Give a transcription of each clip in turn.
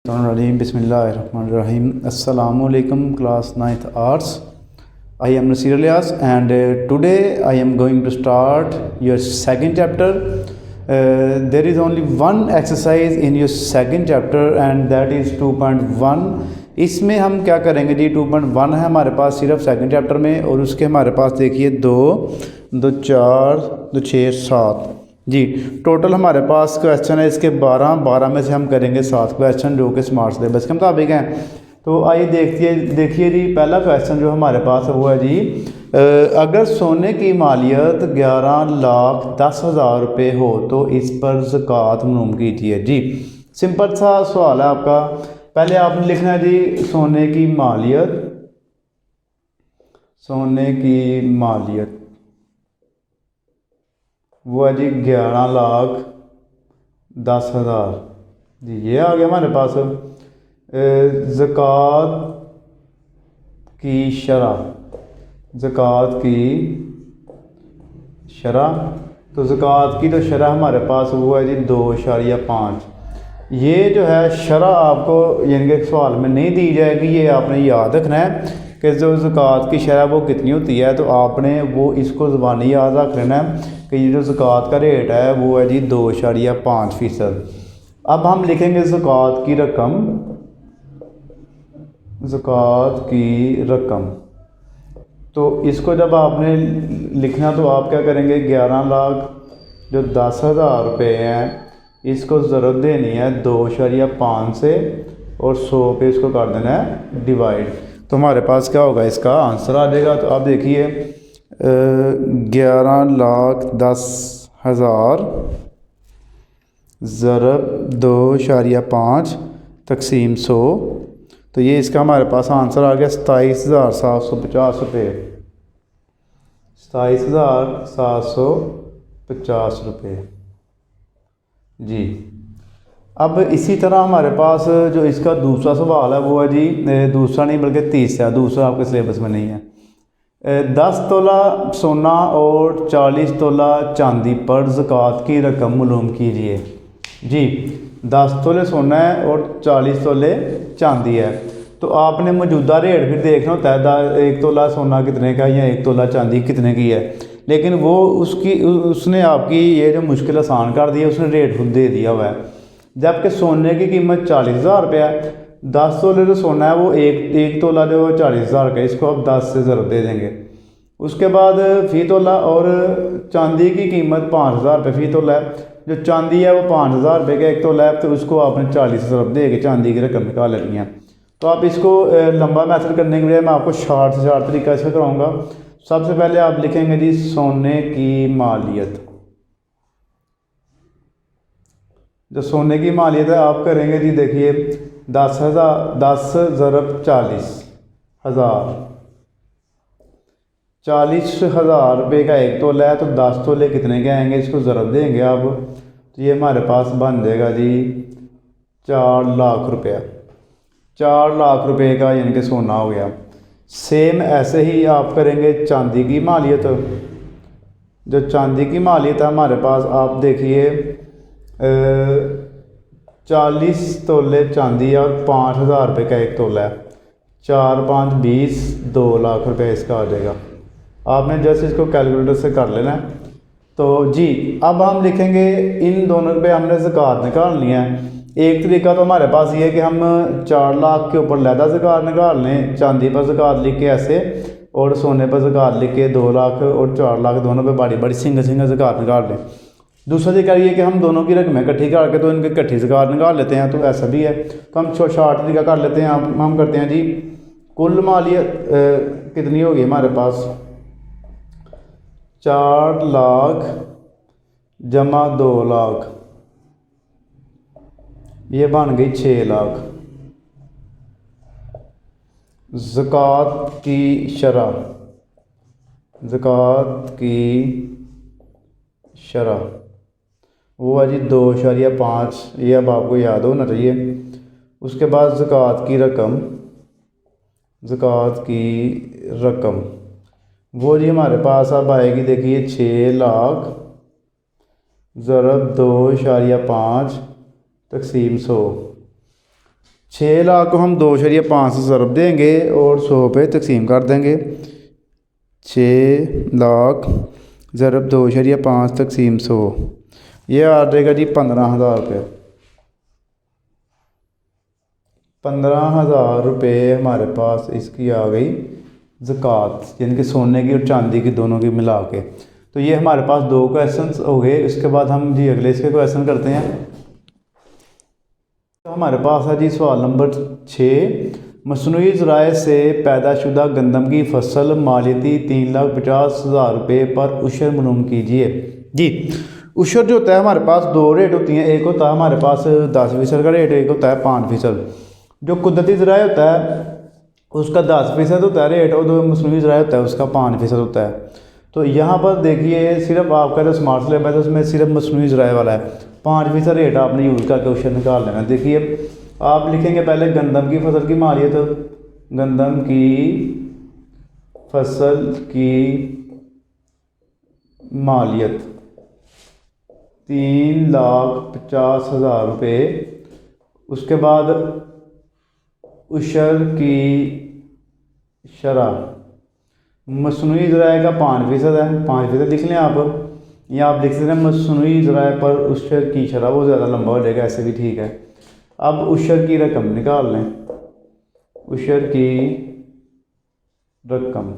Bismillahirrahmanirrahim. Assalamualaikum class 9th arts. I am Nasir Ilyas and today I am going to start your second chapter. There is only one exercise in your second chapter and that is 2.1. इसमें हम क्या करेंगे जी 2.1 है हमारे पास सिर्फ second chapter में और उसके हमारे पास देखिए 2, 2, 4, 2, 6, 7 जी टोटल हमारे पास क्वेश्चन है इसके 12 में से हम करेंगे 7 क्वेश्चन जो कि स्मार्ट सिलेबस के मुताबिक हैं। तो आइए देखिए जी पहला क्वेश्चन जो हमारे पास है वो है जी अगर सोने की मालियत 11,10,000 रुपये हो तो इस पर ज़कात मालूम कीजिए। जी सिंपल सा सवाल है आपका। पहले आपने लिखना है जी सोने की मालियत वो है जी 11,10,000 जी ये आ गया हमारे पास। ज़कात की शरह तो ज़कात की तो शरह हमारे पास वो है जी 2.5। ये जो है शरह आपको यानी कि सवाल में नहीं दी जाएगी, ये आपने याद रखना है कि जो ज़कात की शरह वो कितनी होती है। तो आपने वो इसको ज़बानी याद रख लेना है कि ये जो ज़कात का रेट है वो है जी 2.5%। अब हम लिखेंगे ज़कात की रकम। तो इसको जब आपने लिखना तो आप क्या करेंगे 11,10,000 रुपये हैं इसको ज़रूरत देनी है 2.5 से और 100 पे इसको कर देना है डिवाइड। तो हमारे पास क्या होगा इसका आंसर आ जाएगा। तो आप देखिए 11,10,000 ज़रब 2.5 तकसीम 100। तो ये इसका हमारे पास आंसर आ गया 27,750 रुपये। 27,750 रुपये जी। अब इसी तरह हमारे पास जो इसका दूसरा सवाल है वो है जी दूसरा नहीं बल्कि तीसरा, दूसरा आपके सिलेबस में नहीं है। 10 तोला सोना और 40 तोला चांदी पर ज़कात की रकम मालूम कीजिए। जी 10 तोले सोना है और 40 तोले चांदी है। तो आपने मौजूदा रेट फिर देखना होता है 1 तोला सोना कितने का या 1 तोला चांदी कितने की है, लेकिन वो उसने आपकी ये जो मुश्किल आसान कर दी है, उसने रेट खुद दे दिया हुआ है। जबकि सोने की कीमत 40,000 रुपये है। 10 तोले जो सोना है वो एक तोला जो 40,000 का, इसको आप 10 से ज़रूर दे देंगे। उसके बाद फ़ी तोला और चांदी की कीमत 5,000 रुपये फ़ी तोला है। जो चांदी है वो 5,000 रुपये का 1 तोला है, तो उसको आपने 40 से ज़रूर दे के चांदी की रकम निकाल लेनी है। तो आप इसको लंबा मेथड करने के लिए मैं आपको शार्ट से शार्ट तरीका से कराऊँगा। सबसे पहले आप लिखेंगे जी सोने की मालियत। जो सोने की मालियत है आप करेंगे जी देखिए 10 ज़रब 40,000 40,000 रुपये का 1 तोला है। तो 10 तोले कितने के आएंगे इसको ज़रब देंगे आप। तो ये हमारे पास बन जाएगा जी 4 लाख रुपया। 4 लाख रुपये का यानी कि सोना हो गया। सेम ऐसे ही आप करेंगे चांदी की मालियत। जो चांदी की मालियत है हमारे पास आप देखिए 40 तोले चांदी और 5,000 रुपये का 1 तोला है। 4, 5, 20, 2 लाख रुपये इसका आ जाएगा। आपने जस्ट इसको कैलकुलेटर से कर लेना है। तो जी अब हम लिखेंगे इन दोनों पे हमने ज़कात निकालनी है। एक तरीका तो हमारे पास ये है कि हम 4 लाख के ऊपर लहदा ज़कात निकाल लें, चांदी पर ज़कात लिख के ऐसे और सोने पर ज़कात लिख के 2 लाख और 4 लाख दोनों पे बड़ी सिंगल ज़कात निकाल लें। दूसरा तरीका ये कि हम दोनों की रकमें इकट्ठी करके तो इनकी इकट्ठी ज़कात निकाल लेते हैं। तो ऐसा भी है। तो हम शार्ट तरीका कर लेते हैं। हम करते हैं जी कुल मालियत कितनी होगी हमारे पास 4 लाख जमा 2 लाख, ये बन गई 6 लाख। ज़कात की शरह वो है जी 2.5। ये अब आपको याद होना चाहिए। उसके बाद ज़कात की रकम वो जी हमारे पास अब आएगी देखिए 6 लाख ज़रब 2.5 तकसीम 100। 6 लाख को हम 2.5 से ज़रब देंगे और 100 पे तकसीम कर देंगे। 6 लाख ज़रब 2.5 तकसीम 100, ये आ जाएगा जी 15,000 रुपये। 15,000 रुपये हमारे पास इसकी आ गई ज़कात, यानी कि सोने की और चांदी की दोनों की मिला के। तो ये हमारे पास 2 क्वेश्चन हो गए। इसके बाद हम जी अगले इसके क्वेश्चन करते हैं। तो हमारे पास है जी सवाल नंबर 6, मसनूई ज़राए से पैदाशुदा गंदम की फसल मालियती 3,50,000 रुपये पर उशर मालूम कीजिए। जी उशर जो होता है हमारे पास 2 रेट होती हैं, एक होता है हमारे पास 10% का रेट, एक होता है 5%। जो कुदरती ज़राए होता है उसका 10% होता है रेट, और जो मसनूई ज़राए होता है उसका 5% होता है। तो यहाँ पर देखिए सिर्फ आपका जो स्मार्ट स्लैब है तो उसमें सिर्फ मसनूई ज़राए वाला है, 5% रेट आपने यूज़ करके उशर निकाल लेना। देखिए आप लिखेंगे पहले गंदम की फसल की मालियत, गंदम की फसल की मालियत 3,50,000 रुपये। उसके बाद उशर की शरह मसनूई ज़राए का 5% है, 5% लिख लें आप, या आप लिख सकते हैं मसनूई ज़राए पर उशर की शरह, वो ज़्यादा लंबा हो जाएगा, ऐसे भी ठीक है। अब उशर की रकम निकाल लें, उशर की रकम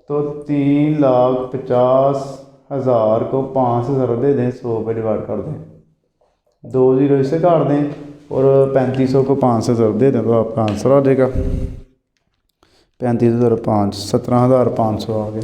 तो 3,50,000 को 5 से ज़रा दे दें, 100 पे डिवाइड कर दें, 2 ज़ीरो इसे काट दें और 3500 को 5 से ज़रा दे दें तो आपका आंसर आ जाएगा 35,005, 17,500 आ गया,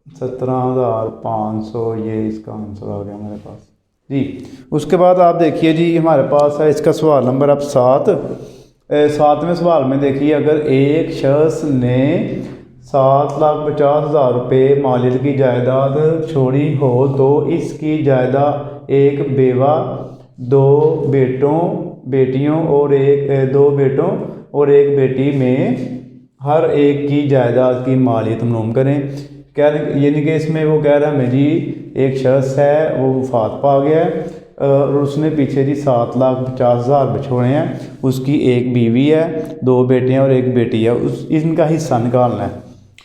17,500 ये इसका आंसर आ गया हमारे पास जी। उसके बाद आप देखिए जी हमारे पास है इसका सवाल नंबर अब 7। 7वें सवाल में देखिए, अगर एक शख्स ने 7,50,000 रुपये मालियत की जायदाद छोड़ी हो तो इसकी जायदाद एक बेवा, 2 बेटियों और 2 बेटों और 1 बेटी में हर एक की जायदाद की मालियत मालूम करें। यानी कि इसमें वो कह रहा है हमें जी एक शख्स है वो वफात पा गया है और उसने पीछे जी 7,50,000 छोड़े हैं, उसकी 1 बीवी है, 2 बेटे और 1 बेटी है, इनका हिस्सा निकालना है।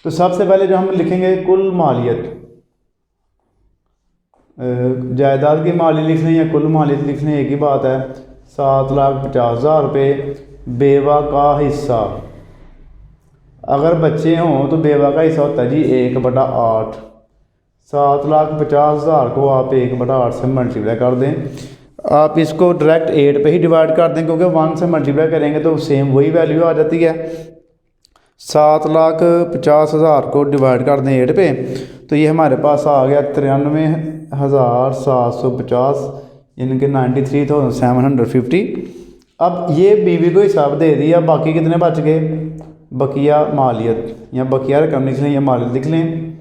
तो सबसे पहले जो हम लिखेंगे कुल मालियत, जायदाद की मालियत लिख लें या कुल मालियत लिख लें एक ही बात है। 7,50,000 रुपये, बेवा का हिस्सा, अगर बच्चे हों तो बेवा का हिस्सा होता है जी 1/8। 7,50,000 को आप 1/8 से मल्टीप्लाई कर दें। आप इसको डायरेक्ट 8 पे ही डिवाइड कर दें क्योंकि 1 से मल्टीप्लाई करेंगे तो सेम वही वैल्यू आ जाती है। 7,50,000 को डिवाइड कर दें 8 पे तो ये हमारे पास आ गया 93,750, यानी कि 93,750। अब ये बीवी को हिसाब दे दिया, बाकी कितने बच गए, बकिया मालियत या बकिया रकम लिख लें या मालियत लिख लें।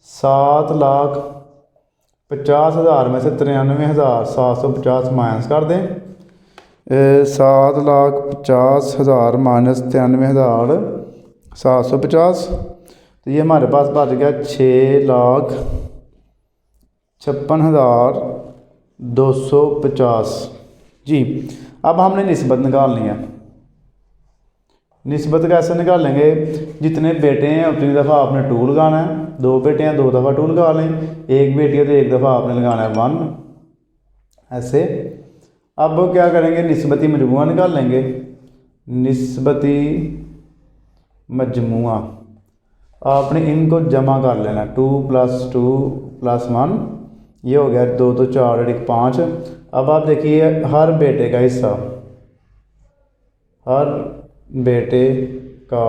7,50,000 में से 93,750 माइनस कर दें। 7,50,000 माइनस 93,750 तो ये हमारे पास बच गया 6,56,250 जी। अब हमने निस्बत निकालनी है। निस्बत कैसे निकालेंगे, जितने बेटे हैं उतनी दफ़ा आपने 2 लगाना है, 2 बेटे हैं 2 दफ़ा 2 लगा लें, 1 बेटी है तो 1 दफ़ा आपने लगाना है 1, ऐसे। अब क्या करेंगे, निस्बती मजमुआ निकाल लेंगे। निस्बती मजमुआ आपने इनको जमा कर लेना, 2 + 2 + 1 ये हो गया 2 तो 4 1 5। अब आप देखिए हर बेटे का हिस्सा, हर बेटे का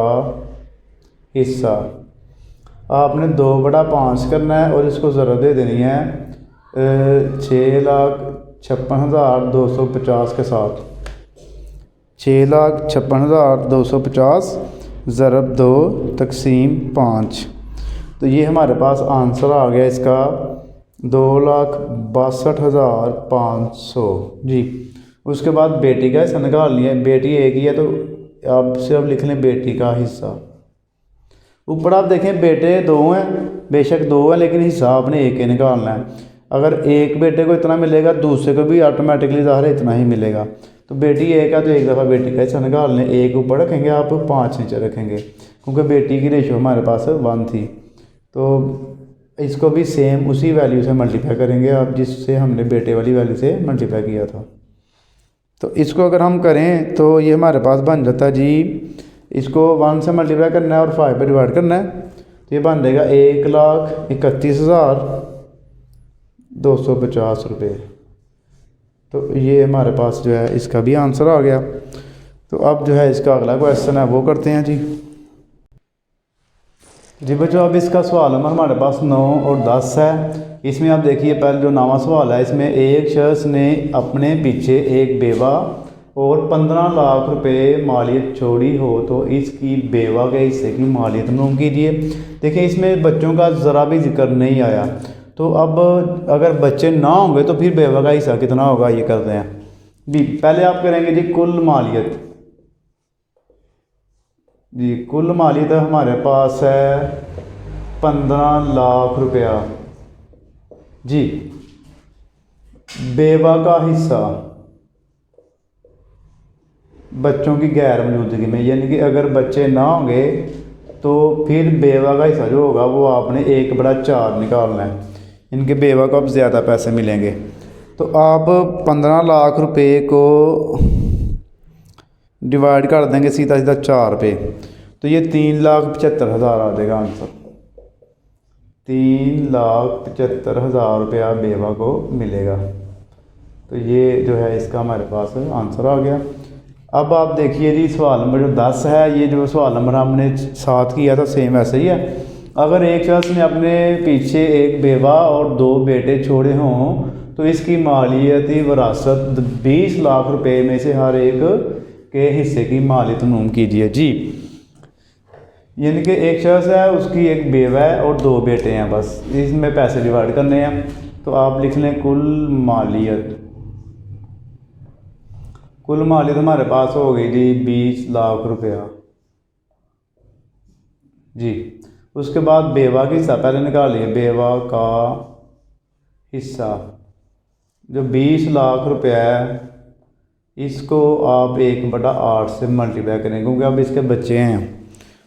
हिस्सा आपने 2/5 करना है और इसको ज़रा दे देनी है 6,56,250 के साथ। 6,56,250 ज़रब 2 तक़सीम 5 तो ये हमारे पास आंसर आ गया इसका 2,62,500 जी। उसके बाद बेटी का हिस्सा निकाल लिया, बेटी एक ही है तो आप सिर्फ लिख लें बेटी का हिस्सा। ऊपर आप देखें बेटे 2 हैं, बेशक 2 है लेकिन हिस्सा आपने एक ही निकालना है। अगर एक बेटे को इतना मिलेगा दूसरे को भी ऑटोमेटिकली ज़ाहिर है इतना ही मिलेगा। तो बेटी एक है तो एक दफ़ा बेटी का हिस्सा निकाल लें, एक ऊपर रखेंगे आप, 5 नीचे रखेंगे, क्योंकि बेटी की रेशो हमारे पास 1 थी। तो इसको भी सेम उसी वैल्यू से मल्टीप्लाई करेंगे आप, जिससे हमने बेटे वाली वैल्यू से मल्टीप्लाई किया था। तो इसको अगर हम करें तो ये हमारे पास बन जाता है जी, इसको 1 से मल्टीप्लाई करना है और 5 पे डिवाइड करना है, तो ये बन जाएगा 1,31,250 रुपये। तो ये हमारे पास जो है इसका भी आंसर आ गया। तो अब जो है इसका अगला क्वेश्चन है वो करते हैं जी। जी बच्चों, अब इसका सवाल नंबर हमारे पास 9 और 10 है। इसमें आप देखिए पहले जो 9वां सवाल है, इसमें एक शख्स ने अपने पीछे एक बेवा और 15 लाख रुपए मालियत छोड़ी हो तो इसकी बेवा के हिस्से की मालियत मालूम कीजिए। देखिए इसमें बच्चों का ज़रा भी जिक्र नहीं आया, तो अब अगर बच्चे ना होंगे तो फिर बेवा का हिस्सा कितना होगा ये करते हैं जी। पहले आप करेंगे जी कुल मालियत। जी कुल मालियत हमारे पास है 15 लाख रुपया जी। बेवा का हिस्सा बच्चों की गैर मौजूदगी में, यानी कि अगर बच्चे ना होंगे तो फिर बेवा का हिस्सा जो होगा वो आपने 1/4 निकालना है। इनके बेवा को अब ज़्यादा पैसे मिलेंगे। तो आप 15 लाख रुपए को डिवाइड कर देंगे सीधा सीधा 4 पे, तो ये 3,75,000 आ जाएगा आंसर। 3,75,000 रुपया बेवा को मिलेगा। तो ये जो है इसका हमारे पास आंसर आ गया। अब आप देखिए जी सवाल नंबर जो 10 है, ये जो सवाल नंबर हमने 7 किया था सेम वैसे ही है। अगर एक शख्स ने अपने पीछे एक बेवा और 2 बेटे छोड़े हों तो इसकी मालियती वरासत 20 लाख रुपए में से हर एक के हिस्से की मालियत मालूम कीजिए जी। यानी कि एक शख्स है, उसकी एक बेवा है और 2 बेटे हैं, बस इसमें पैसे डिवाइड करने हैं। तो आप लिख लें कुल मालियत। कुल मालियत हमारे पास हो गई जी 20 लाख रुपया जी। उसके बाद बेवा का हिस्सा पहले निकालिए। बेवा का हिस्सा जो 20 लाख रुपया है, इसको आप 1/8 से मल्टीप्लाई करें, क्योंकि अब इसके बच्चे हैं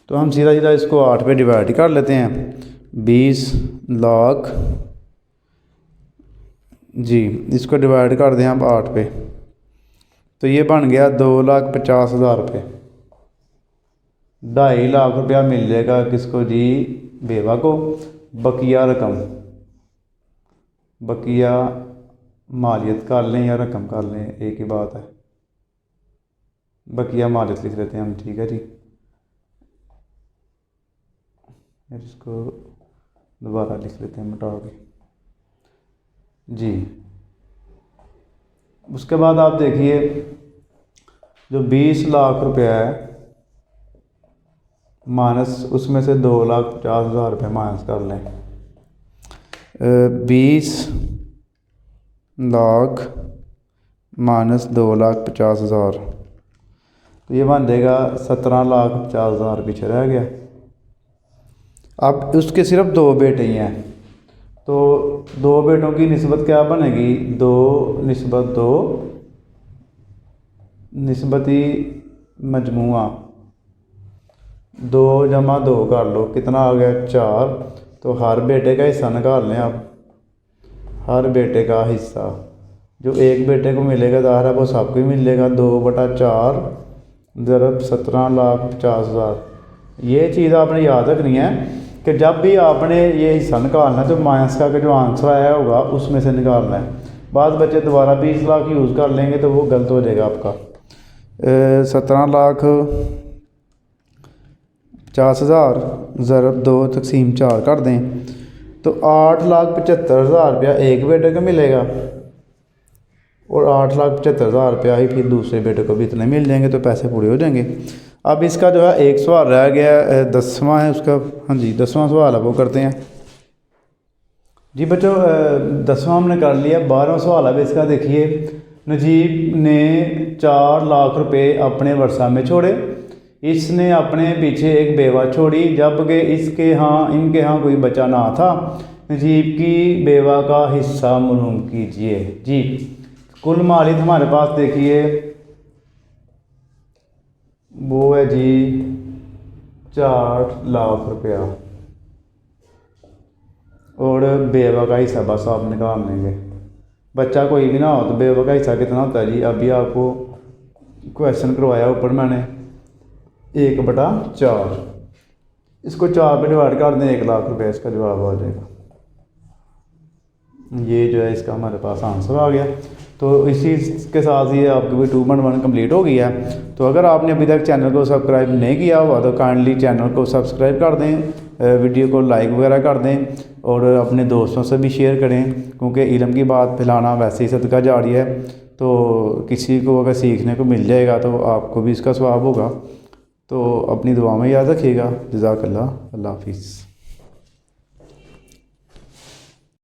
तो हम सीधा सीधा इसको 8 पे डिवाइड कर लेते हैं। 20 लाख जी, इसको डिवाइड कर दें आप 8 पे, तो ये बन गया 2,50,000 रुपये। 2.5 लाख रुपया मिल जाएगा किसको जी, बेवा को। बकिया रकम, बकिया मालियत कर लें या रकम कर लें, एक ही बात है। बकिया मालियत लिख लेते हैं हम, ठीक है जी। इसको दोबारा लिख लेते हैं मिटा के जी। उसके बाद आप देखिए जो 20 लाख रुपया है माइनस, उसमें से 2,50,000 रुपये माइनस कर लें। 20 लाख माइनस 2,50,000, तो ये बन जाएगा 17,50,000 पीछे रह गया। अब उसके सिर्फ 2 बेटे ही हैं, तो 2 बेटों की निस्बत क्या बनेगी, 2/2 निस्बती मजमुआ 2 + 2 कर लो, कितना आ गया 4। तो हर बेटे का हिस्सा निकाल लें आप। हर बेटे का हिस्सा जो एक बेटे को मिलेगा ज़ाहिर है वो सबको ही मिलेगा। 2/4 ज़रब 17,50,000। ये चीज़ आपने याद रखनी है कि जब भी आपने ये हिस्सा निकालना है तो माइनस का जो आंसर आया होगा उसमें से निकालना है। बाद बच्चे दोबारा 20 लाख यूज़ कर लेंगे तो वो गलत हो जाएगा आपका। 17,50,000 ज़रब 2 / 4 कर दें तो 8,75,000 रुपया एक बेटे को मिलेगा और 8,75,000 रुपया ही फिर दूसरे बेटे को भी इतने मिल जाएंगे, तो पैसे पूरे हो जाएंगे। अब इसका जो है एक सवाल रह गया, 10वां है उसका। हाँ जी 10वां सवाल है वो करते हैं जी बच्चों। 10वां हमने कर लिया। 12वां सवाल है इसका। देखिए नजीब ने 4 लाख रुपए अपने वर्षा में छोड़े। इसने अपने पीछे एक बेवा छोड़ी, जबकि इनके यहाँ कोई बच्चा ना था। नजीब की बेवा का हिस्सा मालूम कीजिए जी। कुल मालियत हमारे पास देखिए वो है जी 4 लाख रुपया। और बेवा का हिस्सा बस आप निकाल लेंगे। बच्चा कोई भी ना हो तो बेवा का हिस्सा कितना होता है जी, अभी आपको क्वेश्चन करवाया ऊपर मैंने 1/4। इसको 4 पे डिवाइड कर दें, 1 लाख रुपया इसका जवाब आ जाएगा। ये जो है इसका हमारे पास आंसर आ गया। तो इसी के साथ ये आपकी भी 2.1 कंप्लीट हो गई है। तो अगर आपने अभी तक चैनल को सब्सक्राइब नहीं किया हुआ तो काइंडली चैनल को सब्सक्राइब कर दें, वीडियो को लाइक वगैरह कर दें और अपने दोस्तों से भी शेयर करें, क्योंकि इल्म की बात फैलाना वैसे ही सदका जारी है। तो किसी को अगर सीखने को मिल जाएगा तो आपको भी इसका सवाब होगा। तो अपनी दुआ में याद रखिएगा। जज़ाकल्लाह। अल्लाह हाफिज़।